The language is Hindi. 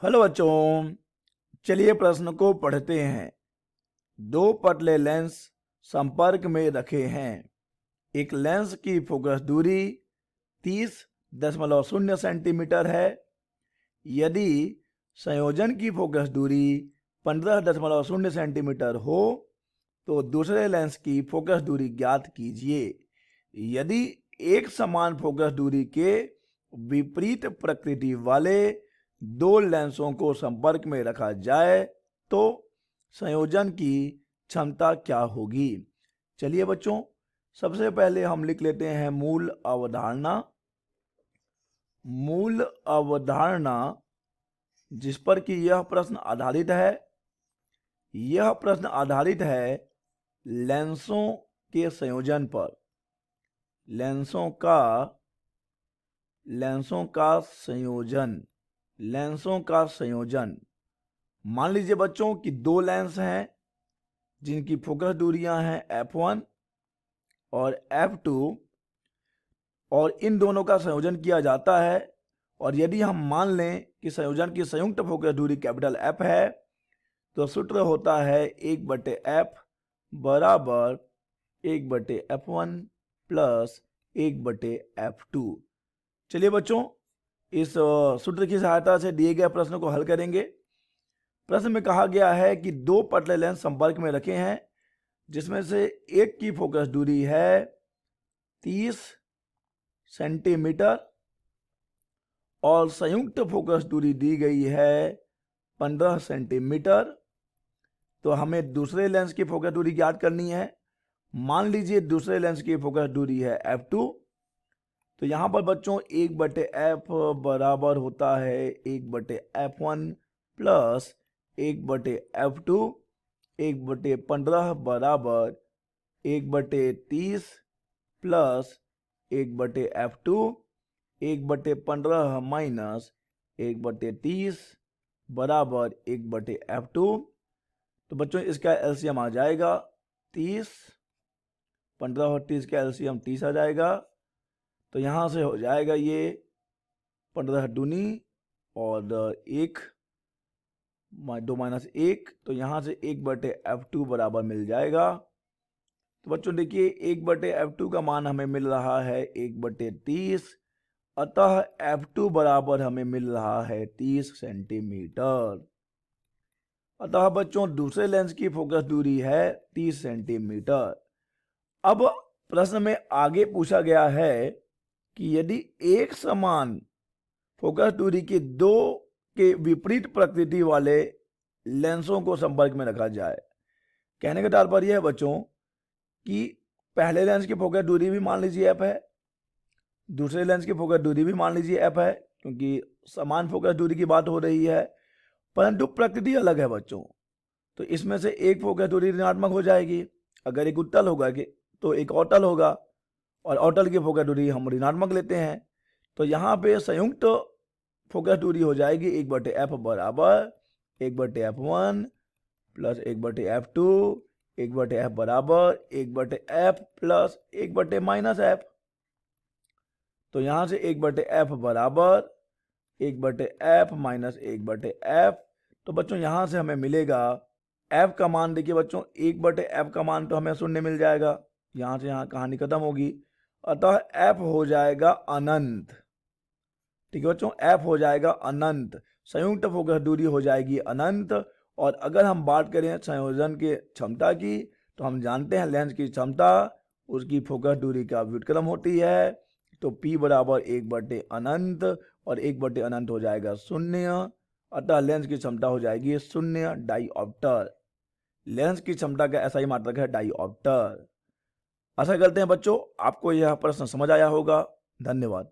हेलो बच्चों, चलिए प्रश्न को पढ़ते हैं। दो पतले लेंस संपर्क में रखे हैं। एक लेंस की फोकस दूरी 30.0 सेंटीमीटर है। यदि संयोजन की फोकस दूरी 15.0 सेंटीमीटर हो तो दूसरे लेंस की फोकस दूरी ज्ञात कीजिए। यदि एक समान फोकस दूरी के विपरीत प्रकृति वाले दो लेंसों को संपर्क में रखा जाए तो संयोजन की क्षमता क्या होगी। चलिए बच्चों, सबसे पहले हम लिख लेते हैं मूल अवधारणा। मूल अवधारणा जिस पर कि यह प्रश्न आधारित है, यह प्रश्न आधारित है लेंसों के संयोजन पर। लेंसों का संयोजन। मान लीजिए बच्चों कि दो लेंस हैं जिनकी फोकस दूरियां हैं f1 और f2 और इन दोनों का संयोजन किया जाता है। और यदि हम मान लें कि संयोजन की संयुक्त फोकस दूरी कैपिटल F है तो सूत्र होता है 1/f बराबर 1/f1 प्लस 1/f2। चलिए बच्चों, इस सूत्र की सहायता से दिए गए प्रश्न को हल करेंगे। प्रश्न में कहा गया है कि दो पतले लेंस संपर्क में रखे हैं जिसमें से एक की फोकस दूरी है 30 सेंटीमीटर और संयुक्त फोकस दूरी दी गई है 15 सेंटीमीटर। तो हमें दूसरे लेंस की फोकस दूरी ज्ञात करनी है। मान लीजिए दूसरे लेंस की फोकस दूरी है f2। तो यहां पर बच्चों 1/f बराबर होता है 1/f1 प्लस 1/f2। 1/15 बराबर 1/30 प्लस 1/f2। 1/15 माइनस 1/30 बराबर 1/f2। तो बच्चों इसका एलसीएम आ जाएगा 30। 15 और 30 का एलसीएम 30 आ जाएगा। तो यहाँ से हो जाएगा ये 15 दूनी और 1 2 माइनस 1। तो यहाँ से 1/f2 बराबर मिल जाएगा। तो बच्चों देखिए 1/f2 का मान हमें मिल रहा है 1/30। अतः f2 बराबर हमें मिल रहा है 30 सेंटीमीटर। अतः बच्चों दूसरे लेंस की फोकस दूरी है 30 सेंटीमीटर। अब प्रश्न में आगे पूछा गया है कि यदि एक समान फोकस दूरी के दो के विपरीत प्रकृति वाले लेंसों को संपर्क में रखा जाए। कहने का तात्पर्य है बच्चों कि पहले लेंस की फोकस दूरी भी मान लीजिए f है, दूसरे लेंस की फोकस दूरी भी मान लीजिए f है, क्योंकि समान फोकस दूरी की बात हो रही है, परंतु प्रकृति अलग है बच्चों। तो इसमें से एक फोकस दूरी ऋणात्मक हो जाएगी। अगर एक उत्तल होगा तो एक अवतल होगा और अवतल की फोकस दूरी हम ऋणात्मक लेते हैं। तो यहाँ पे संयुक्त फोकस दूरी हो जाएगी 1/f बराबर 1/f1 प्लस 1/f2। 1/f बराबर 1/f प्लस 1/-f। तो यहाँ से 1/f बराबर 1/f माइनस 1/f। तो बच्चों यहाँ से हमें मिलेगा f का मान। देखिए बच्चों 1/f का मान तो हमें शून्य मिल जाएगा। यहाँ से यहाँ कहानी खत्म होगी। अतः f हो जाएगा अनंत। ठीक है बच्चों, f हो जाएगा अनंत। संयुक्त फोकस दूरी हो जाएगी अनंत। और अगर हम बात करें संयोजन की क्षमता की तो हम जानते हैं लेंस की क्षमता उसकी फोकस दूरी का व्युत्क्रम होती है। तो p बराबर 1/अनंत और 1/अनंत हो जाएगा 0। अतः लेंस की क्षमता हो जाएगी 0 डाईऑप्टर। लेंस की क्षमता का ऐसा ही मात्रक है डाईऑप्टर। आशा करते हैं बच्चों आपको यह प्रश्न समझ आया होगा। धन्यवाद।